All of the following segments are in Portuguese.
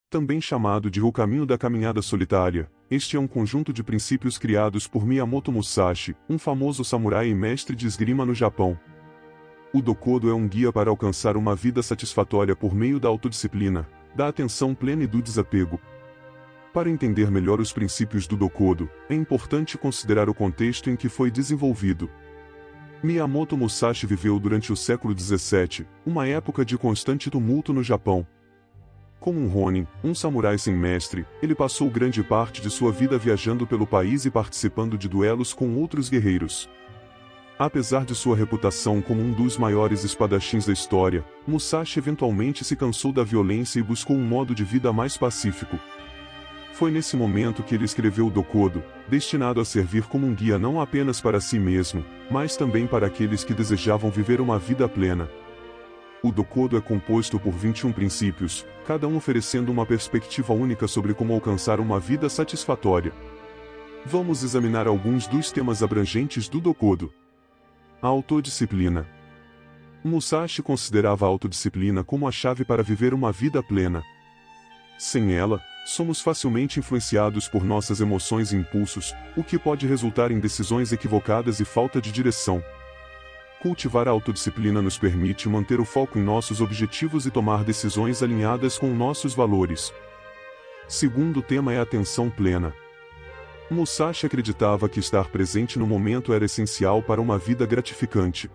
Também chamado de O Caminho da Caminhada Solitária, este é um conjunto de princípios criados por Miyamoto Musashi, um famoso samurai e mestre de esgrima no Japão. O Dokodo é um guia para alcançar uma vida satisfatória por meio da autodisciplina, da atenção plena e do desapego. Para entender melhor os princípios do Dokodo, é importante considerar o contexto em que foi desenvolvido. Miyamoto Musashi viveu durante o século XVII, uma época de constante tumulto no Japão. Como um ronin, um samurai sem mestre, ele passou grande parte de sua vida viajando pelo país e participando de duelos com outros guerreiros. Apesar de sua reputação como um dos maiores espadachins da história, Musashi eventualmente se cansou da violência e buscou um modo de vida mais pacífico. Foi nesse momento que ele escreveu o Dokodo, destinado a servir como um guia não apenas para si mesmo, mas também para aqueles que desejavam viver uma vida plena. O Dokodo é composto por 21 princípios, cada um oferecendo uma perspectiva única sobre como alcançar uma vida satisfatória. Vamos examinar alguns dos temas abrangentes do Dokodo. A autodisciplina. Musashi considerava a autodisciplina como a chave para viver uma vida plena. Sem ela, somos facilmente influenciados por nossas emoções e impulsos, o que pode resultar em decisões equivocadas e falta de direção. Cultivar a autodisciplina nos permite manter o foco em nossos objetivos e tomar decisões alinhadas com nossos valores. Segundo tema é a atenção plena. Musashi acreditava que estar presente no momento era essencial para uma vida gratificante.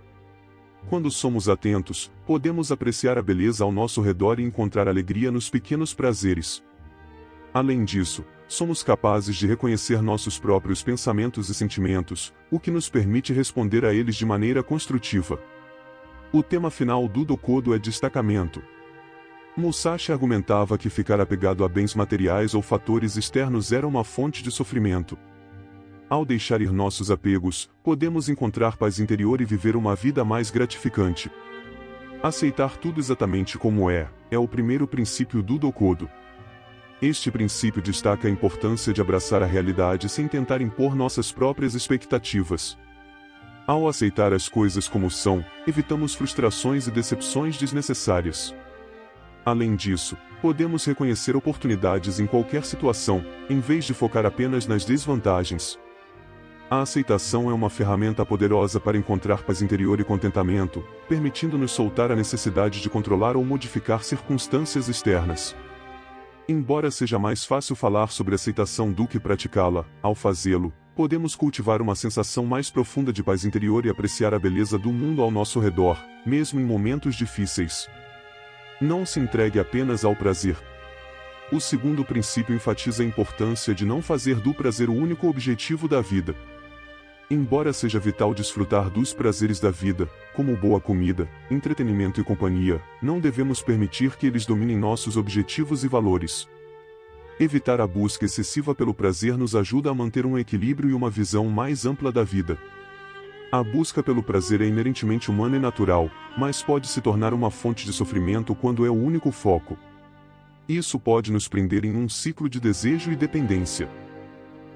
Quando somos atentos, podemos apreciar a beleza ao nosso redor e encontrar alegria nos pequenos prazeres. Além disso, somos capazes de reconhecer nossos próprios pensamentos e sentimentos, o que nos permite responder a eles de maneira construtiva. O tema final do Dokodo é destacamento. Musashi argumentava que ficar apegado a bens materiais ou fatores externos era uma fonte de sofrimento. Ao deixar ir nossos apegos, podemos encontrar paz interior e viver uma vida mais gratificante. Aceitar tudo exatamente como é o primeiro princípio do Dokodo. Este princípio destaca a importância de abraçar a realidade sem tentar impor nossas próprias expectativas. Ao aceitar as coisas como são, evitamos frustrações e decepções desnecessárias. Além disso, podemos reconhecer oportunidades em qualquer situação, em vez de focar apenas nas desvantagens. A aceitação é uma ferramenta poderosa para encontrar paz interior e contentamento, permitindo-nos soltar a necessidade de controlar ou modificar circunstâncias externas. Embora seja mais fácil falar sobre aceitação do que praticá-la, ao fazê-lo, podemos cultivar uma sensação mais profunda de paz interior e apreciar a beleza do mundo ao nosso redor, mesmo em momentos difíceis. Não se entregue apenas ao prazer. O segundo princípio enfatiza a importância de não fazer do prazer o único objetivo da vida. Embora seja vital desfrutar dos prazeres da vida, como boa comida, entretenimento e companhia, não devemos permitir que eles dominem nossos objetivos e valores. Evitar a busca excessiva pelo prazer nos ajuda a manter um equilíbrio e uma visão mais ampla da vida. A busca pelo prazer é inerentemente humana e natural, mas pode se tornar uma fonte de sofrimento quando é o único foco. Isso pode nos prender em um ciclo de desejo e dependência.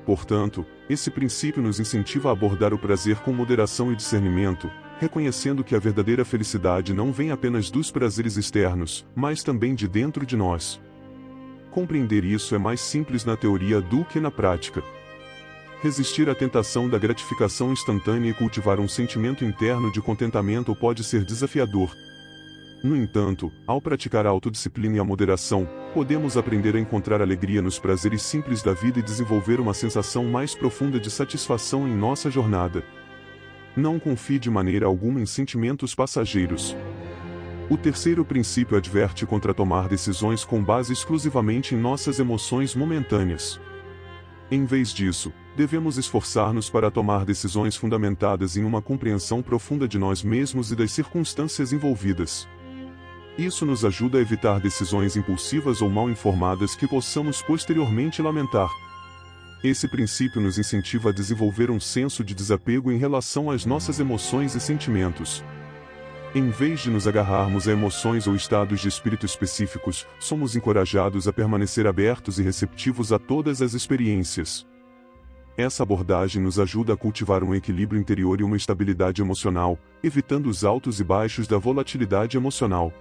Portanto, esse princípio nos incentiva a abordar o prazer com moderação e discernimento, reconhecendo que a verdadeira felicidade não vem apenas dos prazeres externos, mas também de dentro de nós. Compreender isso é mais simples na teoria do que na prática. Resistir à tentação da gratificação instantânea e cultivar um sentimento interno de contentamento pode ser desafiador. No entanto, ao praticar a autodisciplina e a moderação, podemos aprender a encontrar alegria nos prazeres simples da vida e desenvolver uma sensação mais profunda de satisfação em nossa jornada. Não confie de maneira alguma em sentimentos passageiros. O terceiro princípio adverte contra tomar decisões com base exclusivamente em nossas emoções momentâneas. Em vez disso, devemos esforçar-nos para tomar decisões fundamentadas em uma compreensão profunda de nós mesmos e das circunstâncias envolvidas. Isso nos ajuda a evitar decisões impulsivas ou mal informadas que possamos posteriormente lamentar. Esse princípio nos incentiva a desenvolver um senso de desapego em relação às nossas emoções e sentimentos. Em vez de nos agarrarmos a emoções ou estados de espírito específicos, somos encorajados a permanecer abertos e receptivos a todas as experiências. Essa abordagem nos ajuda a cultivar um equilíbrio interior e uma estabilidade emocional, evitando os altos e baixos da volatilidade emocional.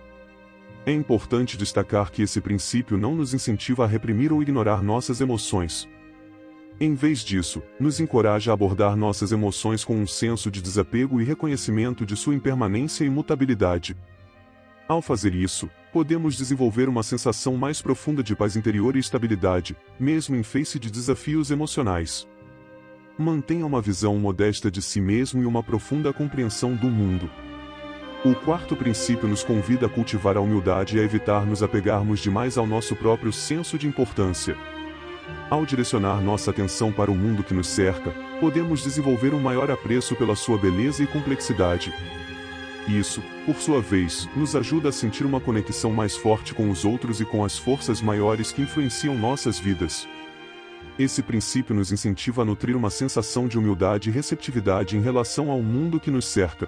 É importante destacar que esse princípio não nos incentiva a reprimir ou ignorar nossas emoções. Em vez disso, nos encoraja a abordar nossas emoções com um senso de desapego e reconhecimento de sua impermanência e mutabilidade. Ao fazer isso, podemos desenvolver uma sensação mais profunda de paz interior e estabilidade, mesmo em face de desafios emocionais. Mantenha uma visão modesta de si mesmo e uma profunda compreensão do mundo. O quarto princípio nos convida a cultivar a humildade e a evitar nos apegarmos demais ao nosso próprio senso de importância. Ao direcionar nossa atenção para o mundo que nos cerca, podemos desenvolver um maior apreço pela sua beleza e complexidade. Isso, por sua vez, nos ajuda a sentir uma conexão mais forte com os outros e com as forças maiores que influenciam nossas vidas. Esse princípio nos incentiva a nutrir uma sensação de humildade e receptividade em relação ao mundo que nos cerca.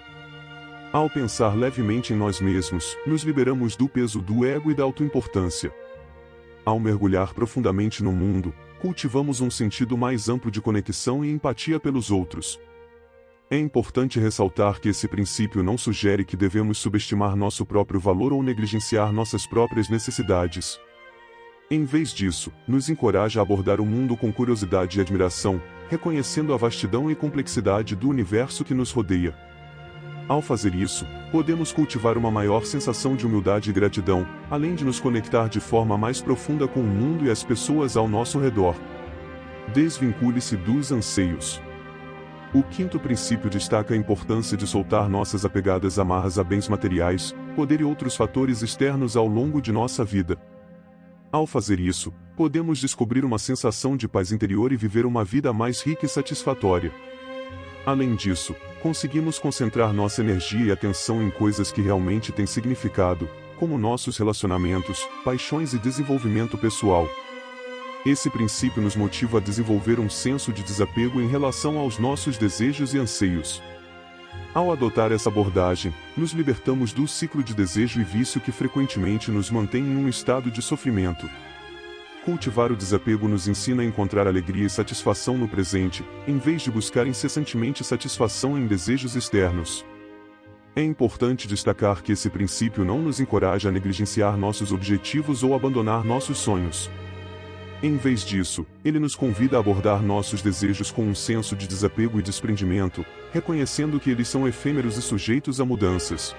Ao pensar levemente em nós mesmos, nos liberamos do peso do ego e da autoimportância. Ao mergulhar profundamente no mundo, cultivamos um sentido mais amplo de conexão e empatia pelos outros. É importante ressaltar que esse princípio não sugere que devemos subestimar nosso próprio valor ou negligenciar nossas próprias necessidades. Em vez disso, nos encoraja a abordar o mundo com curiosidade e admiração, reconhecendo a vastidão e complexidade do universo que nos rodeia. Ao fazer isso, podemos cultivar uma maior sensação de humildade e gratidão, além de nos conectar de forma mais profunda com o mundo e as pessoas ao nosso redor. Desvincule-se dos anseios. O quinto princípio destaca a importância de soltar nossas apegadas amarras a bens materiais, poder e outros fatores externos ao longo de nossa vida. Ao fazer isso, podemos descobrir uma sensação de paz interior e viver uma vida mais rica e satisfatória. Além disso, conseguimos concentrar nossa energia e atenção em coisas que realmente têm significado, como nossos relacionamentos, paixões e desenvolvimento pessoal. Esse princípio nos motiva a desenvolver um senso de desapego em relação aos nossos desejos e anseios. Ao adotar essa abordagem, nos libertamos do ciclo de desejo e vício que frequentemente nos mantém em um estado de sofrimento. Cultivar o desapego nos ensina a encontrar alegria e satisfação no presente, em vez de buscar incessantemente satisfação em desejos externos. É importante destacar que esse princípio não nos encoraja a negligenciar nossos objetivos ou abandonar nossos sonhos. Em vez disso, ele nos convida a abordar nossos desejos com um senso de desapego e desprendimento, reconhecendo que eles são efêmeros e sujeitos a mudanças.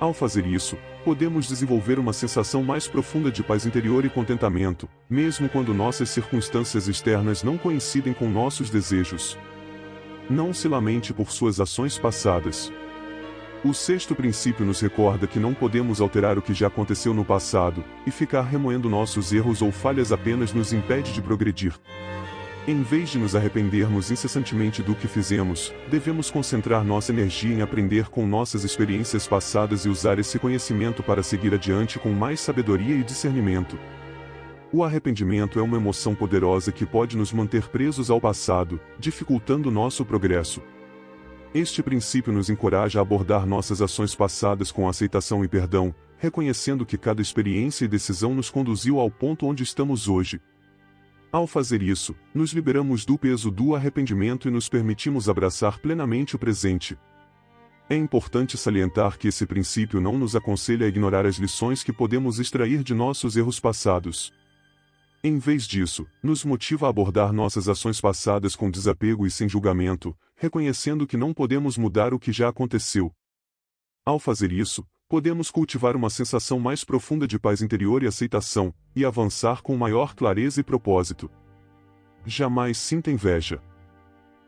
Ao fazer isso, podemos desenvolver uma sensação mais profunda de paz interior e contentamento, mesmo quando nossas circunstâncias externas não coincidem com nossos desejos. Não se lamente por suas ações passadas. O sexto princípio nos recorda que não podemos alterar o que já aconteceu no passado, e ficar remoendo nossos erros ou falhas apenas nos impede de progredir. Em vez de nos arrependermos incessantemente do que fizemos, devemos concentrar nossa energia em aprender com nossas experiências passadas e usar esse conhecimento para seguir adiante com mais sabedoria e discernimento. O arrependimento é uma emoção poderosa que pode nos manter presos ao passado, dificultando nosso progresso. Este princípio nos encoraja a abordar nossas ações passadas com aceitação e perdão, reconhecendo que cada experiência e decisão nos conduziu ao ponto onde estamos hoje. Ao fazer isso, nos liberamos do peso do arrependimento e nos permitimos abraçar plenamente o presente. É importante salientar que esse princípio não nos aconselha a ignorar as lições que podemos extrair de nossos erros passados. Em vez disso, nos motiva a abordar nossas ações passadas com desapego e sem julgamento, reconhecendo que não podemos mudar o que já aconteceu. Ao fazer isso, podemos cultivar uma sensação mais profunda de paz interior e aceitação, e avançar com maior clareza e propósito. Jamais sinta inveja.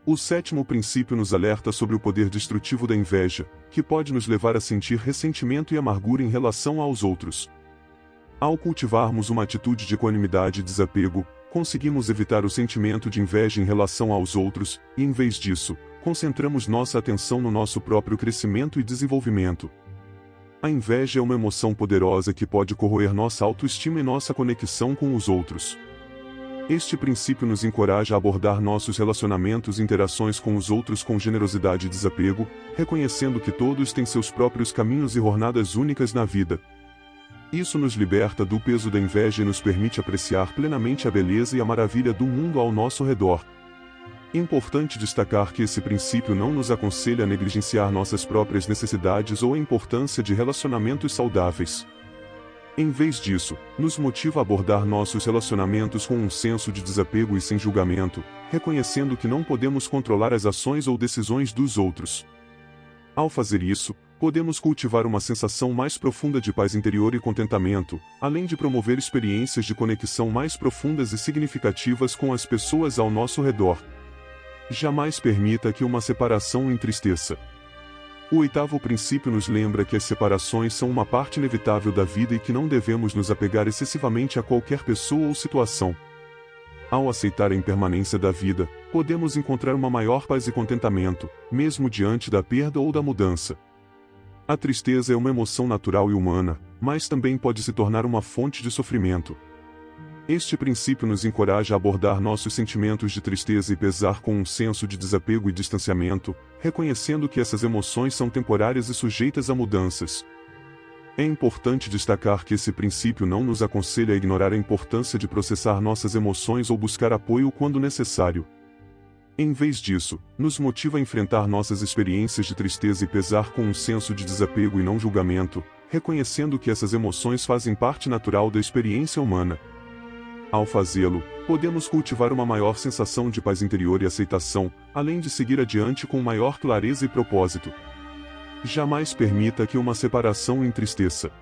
O sétimo princípio nos alerta sobre o poder destrutivo da inveja, que pode nos levar a sentir ressentimento e amargura em relação aos outros. Ao cultivarmos uma atitude de equanimidade e desapego, conseguimos evitar o sentimento de inveja em relação aos outros, e em vez disso, concentramos nossa atenção no nosso próprio crescimento e desenvolvimento. A inveja é uma emoção poderosa que pode corroer nossa autoestima e nossa conexão com os outros. Este princípio nos encoraja a abordar nossos relacionamentos e interações com os outros com generosidade e desapego, reconhecendo que todos têm seus próprios caminhos e jornadas únicas na vida. Isso nos liberta do peso da inveja e nos permite apreciar plenamente a beleza e a maravilha do mundo ao nosso redor. É importante destacar que esse princípio não nos aconselha a negligenciar nossas próprias necessidades ou a importância de relacionamentos saudáveis. Em vez disso, nos motiva a abordar nossos relacionamentos com um senso de desapego e sem julgamento, reconhecendo que não podemos controlar as ações ou decisões dos outros. Ao fazer isso, podemos cultivar uma sensação mais profunda de paz interior e contentamento, além de promover experiências de conexão mais profundas e significativas com as pessoas ao nosso redor. Jamais permita que uma separação o entristeça. O oitavo princípio nos lembra que as separações são uma parte inevitável da vida e que não devemos nos apegar excessivamente a qualquer pessoa ou situação. Ao aceitar a impermanência da vida, podemos encontrar uma maior paz e contentamento, mesmo diante da perda ou da mudança. A tristeza é uma emoção natural e humana, mas também pode se tornar uma fonte de sofrimento. Este princípio nos encoraja a abordar nossos sentimentos de tristeza e pesar com um senso de desapego e distanciamento, reconhecendo que essas emoções são temporárias e sujeitas a mudanças. É importante destacar que esse princípio não nos aconselha a ignorar a importância de processar nossas emoções ou buscar apoio quando necessário. Em vez disso, nos motiva a enfrentar nossas experiências de tristeza e pesar com um senso de desapego e não julgamento, reconhecendo que essas emoções fazem parte natural da experiência humana. Ao fazê-lo, podemos cultivar uma maior sensação de paz interior e aceitação, além de seguir adiante com maior clareza e propósito. Jamais permita que uma separação o entristeça.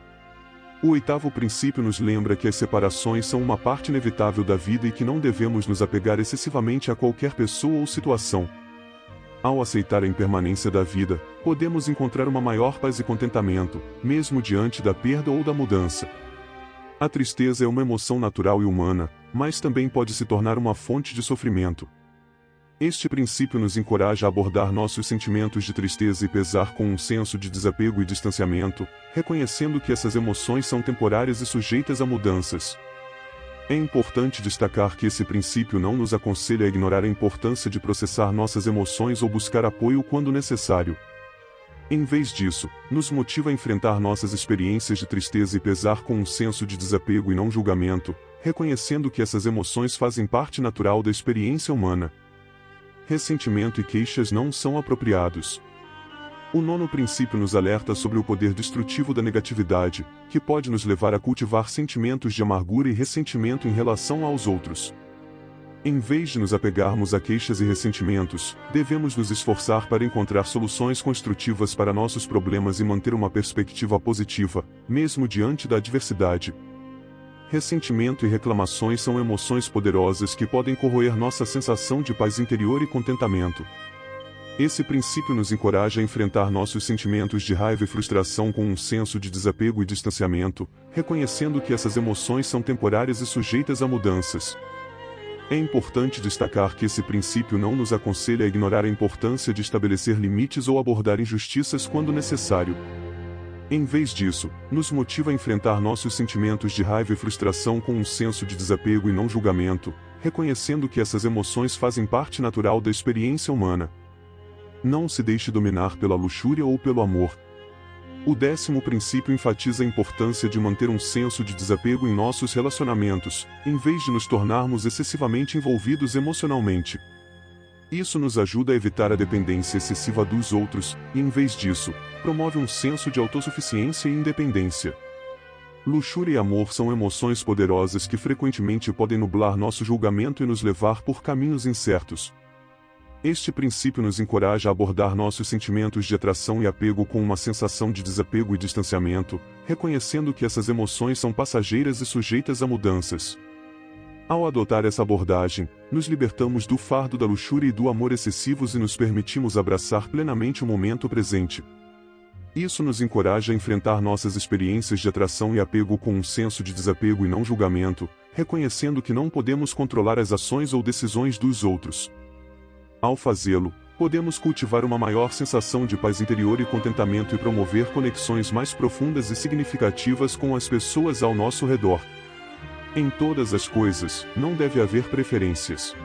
O oitavo princípio nos lembra que as separações são uma parte inevitável da vida e que não devemos nos apegar excessivamente a qualquer pessoa ou situação. Ao aceitar a impermanência da vida, podemos encontrar uma maior paz e contentamento, mesmo diante da perda ou da mudança. A tristeza é uma emoção natural e humana, mas também pode se tornar uma fonte de sofrimento. Este princípio nos encoraja a abordar nossos sentimentos de tristeza e pesar com um senso de desapego e distanciamento, reconhecendo que essas emoções são temporárias e sujeitas a mudanças. É importante destacar que esse princípio não nos aconselha a ignorar a importância de processar nossas emoções ou buscar apoio quando necessário. Em vez disso, nos motiva a enfrentar nossas experiências de tristeza e pesar com um senso de desapego e não julgamento, reconhecendo que essas emoções fazem parte natural da experiência humana. Ressentimento e queixas não são apropriados. O nono princípio nos alerta sobre o poder destrutivo da negatividade, que pode nos levar a cultivar sentimentos de amargura e ressentimento em relação aos outros. Em vez de nos apegarmos a queixas e ressentimentos, devemos nos esforçar para encontrar soluções construtivas para nossos problemas e manter uma perspectiva positiva, mesmo diante da adversidade. Ressentimento e reclamações são emoções poderosas que podem corroer nossa sensação de paz interior e contentamento. Esse princípio nos encoraja a enfrentar nossos sentimentos de raiva e frustração com um senso de desapego e distanciamento, reconhecendo que essas emoções são temporárias e sujeitas a mudanças. É importante destacar que esse princípio não nos aconselha a ignorar a importância de estabelecer limites ou abordar injustiças quando necessário. Em vez disso, nos motiva a enfrentar nossos sentimentos de raiva e frustração com um senso de desapego e não julgamento, reconhecendo que essas emoções fazem parte natural da experiência humana. Não se deixe dominar pela luxúria ou pelo amor. O 10º princípio enfatiza a importância de manter um senso de desapego em nossos relacionamentos, em vez de nos tornarmos excessivamente envolvidos emocionalmente. Isso nos ajuda a evitar a dependência excessiva dos outros, e em vez disso, promove um senso de autossuficiência e independência. Luxúria e amor são emoções poderosas que frequentemente podem nublar nosso julgamento e nos levar por caminhos incertos. Este princípio nos encoraja a abordar nossos sentimentos de atração e apego com uma sensação de desapego e distanciamento, reconhecendo que essas emoções são passageiras e sujeitas a mudanças. Ao adotar essa abordagem, nos libertamos do fardo da luxúria e do amor excessivos e nos permitimos abraçar plenamente o momento presente. Isso nos encoraja a enfrentar nossas experiências de atração e apego com um senso de desapego e não julgamento, reconhecendo que não podemos controlar as ações ou decisões dos outros. Ao fazê-lo, podemos cultivar uma maior sensação de paz interior e contentamento e promover conexões mais profundas e significativas com as pessoas ao nosso redor. Em todas as coisas, não deve haver preferências.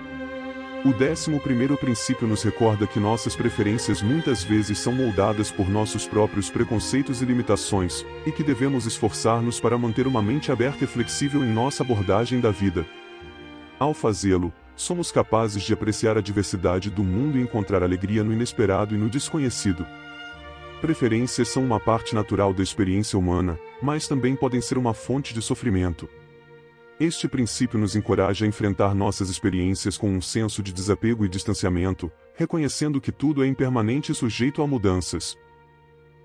O 11º princípio nos recorda que nossas preferências muitas vezes são moldadas por nossos próprios preconceitos e limitações, e que devemos esforçar-nos para manter uma mente aberta e flexível em nossa abordagem da vida. Ao fazê-lo, somos capazes de apreciar a diversidade do mundo e encontrar alegria no inesperado e no desconhecido. Preferências são uma parte natural da experiência humana, mas também podem ser uma fonte de sofrimento. Este princípio nos encoraja a enfrentar nossas experiências com um senso de desapego e distanciamento, reconhecendo que tudo é impermanente e sujeito a mudanças.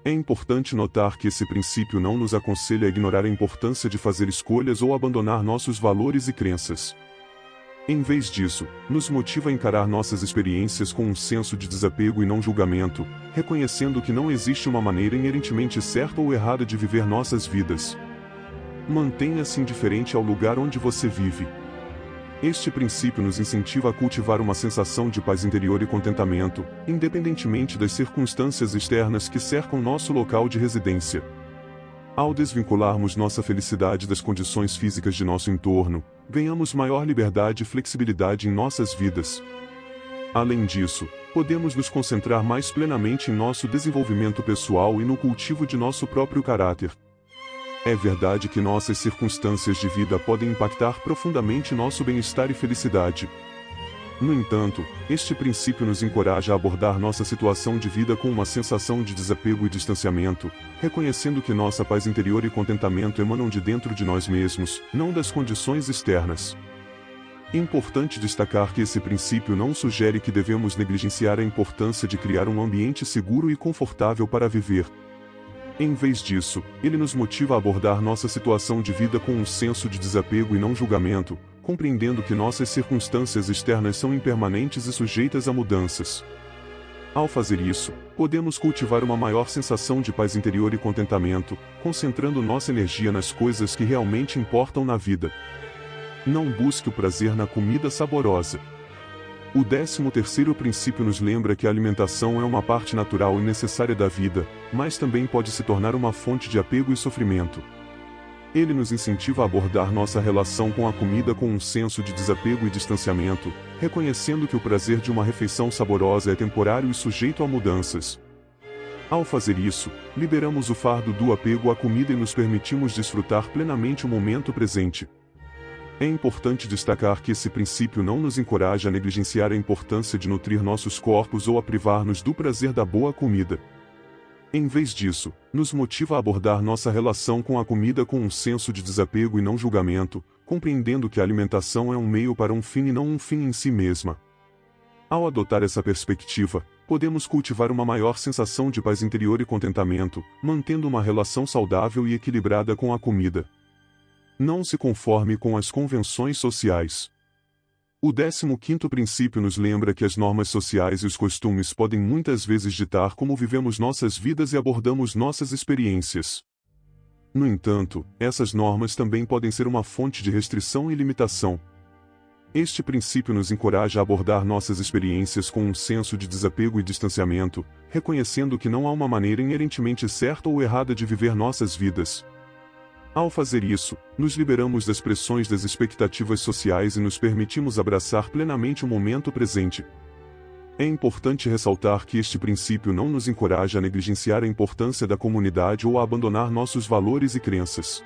É importante notar que esse princípio não nos aconselha a ignorar a importância de fazer escolhas ou abandonar nossos valores e crenças. Em vez disso, nos motiva a encarar nossas experiências com um senso de desapego e não julgamento, reconhecendo que não existe uma maneira inerentemente certa ou errada de viver nossas vidas. Mantenha-se indiferente ao lugar onde você vive. Este princípio nos incentiva a cultivar uma sensação de paz interior e contentamento, independentemente das circunstâncias externas que cercam nosso local de residência. Ao desvincularmos nossa felicidade das condições físicas de nosso entorno, ganhamos maior liberdade e flexibilidade em nossas vidas. Além disso, podemos nos concentrar mais plenamente em nosso desenvolvimento pessoal e no cultivo de nosso próprio caráter. É verdade que nossas circunstâncias de vida podem impactar profundamente nosso bem-estar e felicidade. No entanto, este princípio nos encoraja a abordar nossa situação de vida com uma sensação de desapego e distanciamento, reconhecendo que nossa paz interior e contentamento emanam de dentro de nós mesmos, não das condições externas. É importante destacar que esse princípio não sugere que devemos negligenciar a importância de criar um ambiente seguro e confortável para viver. Em vez disso, ele nos motiva a abordar nossa situação de vida com um senso de desapego e não julgamento, compreendendo que nossas circunstâncias externas são impermanentes e sujeitas a mudanças. Ao fazer isso, podemos cultivar uma maior sensação de paz interior e contentamento, concentrando nossa energia nas coisas que realmente importam na vida. Não busque o prazer na comida saborosa. O 13º princípio nos lembra que a alimentação é uma parte natural e necessária da vida, mas também pode se tornar uma fonte de apego e sofrimento. Ele nos incentiva a abordar nossa relação com a comida com um senso de desapego e distanciamento, reconhecendo que o prazer de uma refeição saborosa é temporário e sujeito a mudanças. Ao fazer isso, liberamos o fardo do apego à comida e nos permitimos desfrutar plenamente o momento presente. É importante destacar que esse princípio não nos encoraja a negligenciar a importância de nutrir nossos corpos ou a privar-nos do prazer da boa comida. Em vez disso, nos motiva a abordar nossa relação com a comida com um senso de desapego e não julgamento, compreendendo que a alimentação é um meio para um fim e não um fim em si mesma. Ao adotar essa perspectiva, podemos cultivar uma maior sensação de paz interior e contentamento, mantendo uma relação saudável e equilibrada com a comida. Não se conforme com as convenções sociais. O 15º princípio nos lembra que as normas sociais e os costumes podem muitas vezes ditar como vivemos nossas vidas e abordamos nossas experiências. No entanto, essas normas também podem ser uma fonte de restrição e limitação. Este princípio nos encoraja a abordar nossas experiências com um senso de desapego e distanciamento, reconhecendo que não há uma maneira inerentemente certa ou errada de viver nossas vidas. Ao fazer isso, nos liberamos das pressões das expectativas sociais e nos permitimos abraçar plenamente o momento presente. É importante ressaltar que este princípio não nos encoraja a negligenciar a importância da comunidade ou a abandonar nossos valores e crenças.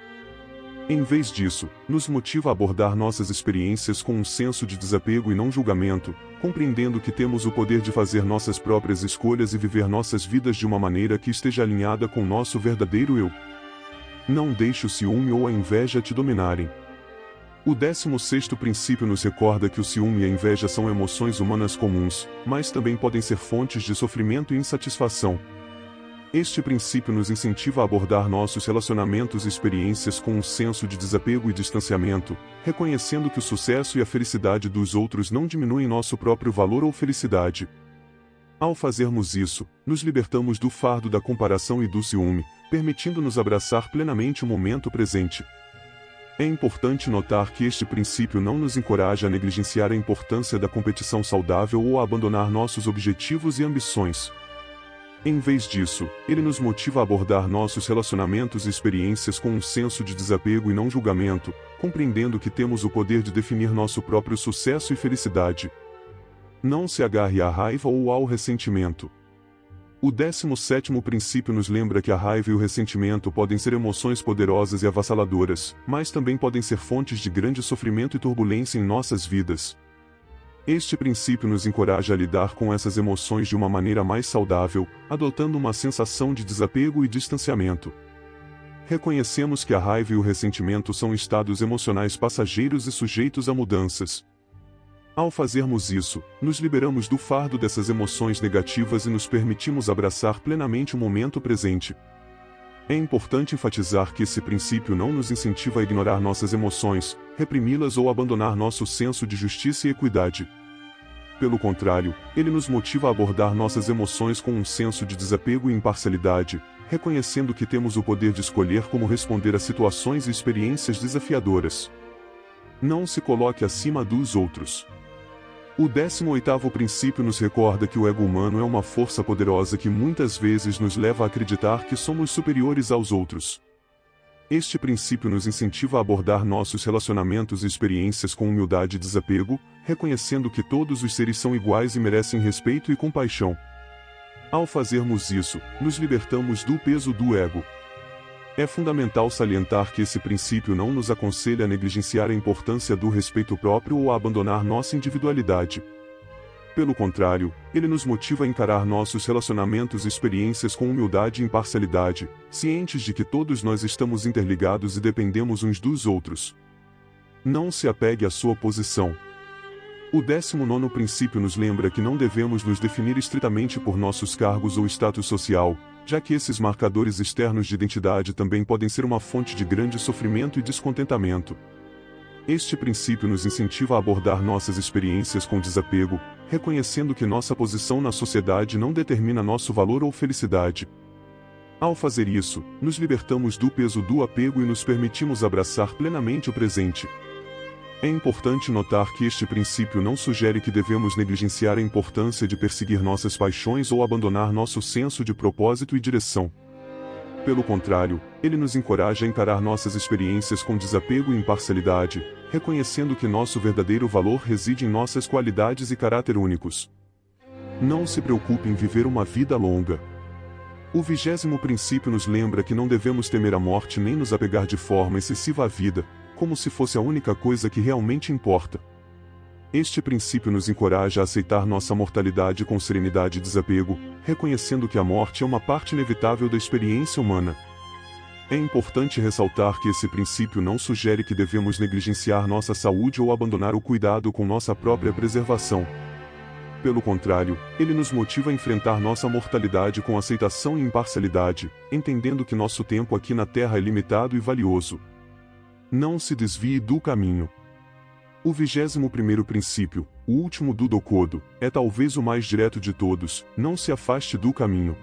Em vez disso, nos motiva a abordar nossas experiências com um senso de desapego e não julgamento, compreendendo que temos o poder de fazer nossas próprias escolhas e viver nossas vidas de uma maneira que esteja alinhada com nosso verdadeiro eu. Não deixe o ciúme ou a inveja te dominarem. O 16º princípio nos recorda que o ciúme e a inveja são emoções humanas comuns, mas também podem ser fontes de sofrimento e insatisfação. Este princípio nos incentiva a abordar nossos relacionamentos e experiências com um senso de desapego e distanciamento, reconhecendo que o sucesso e a felicidade dos outros não diminuem nosso próprio valor ou felicidade. Ao fazermos isso, nos libertamos do fardo da comparação e do ciúme, permitindo-nos abraçar plenamente o momento presente. É importante notar que este princípio não nos encoraja a negligenciar a importância da competição saudável ou a abandonar nossos objetivos e ambições. Em vez disso, ele nos motiva a abordar nossos relacionamentos e experiências com um senso de desapego e não julgamento, compreendendo que temos o poder de definir nosso próprio sucesso e felicidade. Não se agarre à raiva ou ao ressentimento. O 17º princípio nos lembra que a raiva e o ressentimento podem ser emoções poderosas e avassaladoras, mas também podem ser fontes de grande sofrimento e turbulência em nossas vidas. Este princípio nos encoraja a lidar com essas emoções de uma maneira mais saudável, adotando uma sensação de desapego e distanciamento. reconhecemos que a raiva e o ressentimento são estados emocionais passageiros e sujeitos a mudanças. Ao fazermos isso, nos liberamos do fardo dessas emoções negativas e nos permitimos abraçar plenamente o momento presente. É importante enfatizar que esse princípio não nos incentiva a ignorar nossas emoções, reprimi-las ou abandonar nosso senso de justiça e equidade. Pelo contrário, ele nos motiva a abordar nossas emoções com um senso de desapego e imparcialidade, reconhecendo que temos o poder de escolher como responder a situações e experiências desafiadoras. Não se coloque acima dos outros. O 18º princípio nos recorda que o ego humano é uma força poderosa que muitas vezes nos leva a acreditar que somos superiores aos outros. Este princípio nos incentiva a abordar nossos relacionamentos e experiências com humildade e desapego, reconhecendo que todos os seres são iguais e merecem respeito e compaixão. Ao fazermos isso, nos libertamos do peso do ego. É fundamental salientar que esse princípio não nos aconselha a negligenciar a importância do respeito próprio ou a abandonar nossa individualidade. Pelo contrário, ele nos motiva a encarar nossos relacionamentos e experiências com humildade e imparcialidade, cientes de que todos nós estamos interligados e dependemos uns dos outros. Não se apegue à sua posição. O 19º princípio nos lembra que não devemos nos definir estritamente por nossos cargos ou status social, já que esses marcadores externos de identidade também podem ser uma fonte de grande sofrimento e descontentamento. Este princípio nos incentiva a abordar nossas experiências com desapego, reconhecendo que nossa posição na sociedade não determina nosso valor ou felicidade. Ao fazer isso, nos libertamos do peso do apego e nos permitimos abraçar plenamente o presente. É importante notar que este princípio não sugere que devemos negligenciar a importância de perseguir nossas paixões ou abandonar nosso senso de propósito e direção. Pelo contrário, ele nos encoraja a encarar nossas experiências com desapego e imparcialidade, reconhecendo que nosso verdadeiro valor reside em nossas qualidades e caráter únicos. Não se preocupe em viver uma vida longa. O 20º princípio nos lembra que não devemos temer a morte nem nos apegar de forma excessiva à vida, como se fosse a única coisa que realmente importa. Este princípio nos encoraja a aceitar nossa mortalidade com serenidade e desapego, reconhecendo que a morte é uma parte inevitável da experiência humana. É importante ressaltar que esse princípio não sugere que devemos negligenciar nossa saúde ou abandonar o cuidado com nossa própria preservação. Pelo contrário, ele nos motiva a enfrentar nossa mortalidade com aceitação e imparcialidade, entendendo que nosso tempo aqui na Terra é limitado e valioso. Não se desvie do caminho. O 21º princípio, o último do Dokodo, é talvez o mais direto de todos: não se afaste do caminho.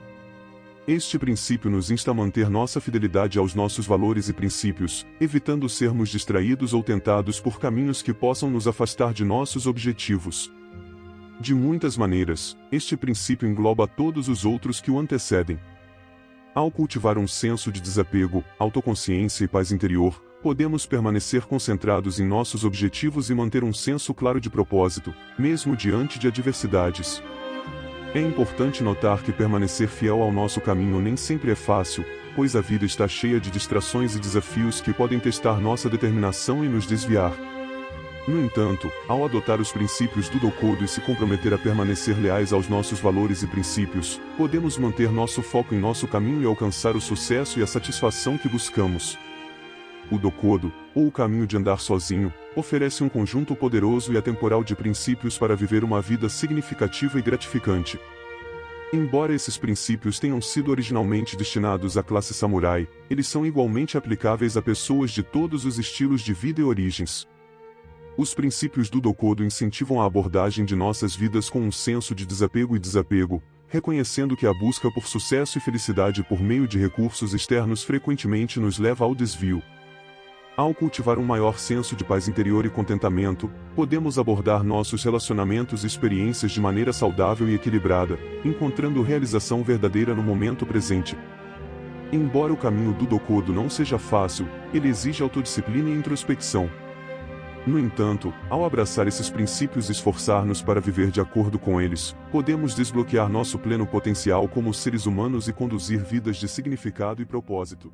Este princípio nos insta a manter nossa fidelidade aos nossos valores e princípios, evitando sermos distraídos ou tentados por caminhos que possam nos afastar de nossos objetivos. De muitas maneiras, este princípio engloba todos os outros que o antecedem. Ao cultivar um senso de desapego, autoconsciência e paz interior, podemos permanecer concentrados em nossos objetivos e manter um senso claro de propósito, mesmo diante de adversidades. É importante notar que permanecer fiel ao nosso caminho nem sempre é fácil, pois a vida está cheia de distrações e desafios que podem testar nossa determinação e nos desviar. No entanto, ao adotar os princípios do Dokodo e se comprometer a permanecer leais aos nossos valores e princípios, podemos manter nosso foco em nosso caminho e alcançar o sucesso e a satisfação que buscamos. O Dokodo, ou o caminho de andar sozinho, oferece um conjunto poderoso e atemporal de princípios para viver uma vida significativa e gratificante. Embora esses princípios tenham sido originalmente destinados à classe samurai, eles são igualmente aplicáveis a pessoas de todos os estilos de vida e origens. Os princípios do Dokodo incentivam a abordagem de nossas vidas com um senso de desapego e desapego, reconhecendo que a busca por sucesso e felicidade por meio de recursos externos frequentemente nos leva ao desvio. Ao cultivar um maior senso de paz interior e contentamento, podemos abordar nossos relacionamentos e experiências de maneira saudável e equilibrada, encontrando realização verdadeira no momento presente. Embora o caminho do Dokodo não seja fácil, ele exige autodisciplina e introspecção. No entanto, ao abraçar esses princípios e esforçar-nos para viver de acordo com eles, podemos desbloquear nosso pleno potencial como seres humanos e conduzir vidas de significado e propósito.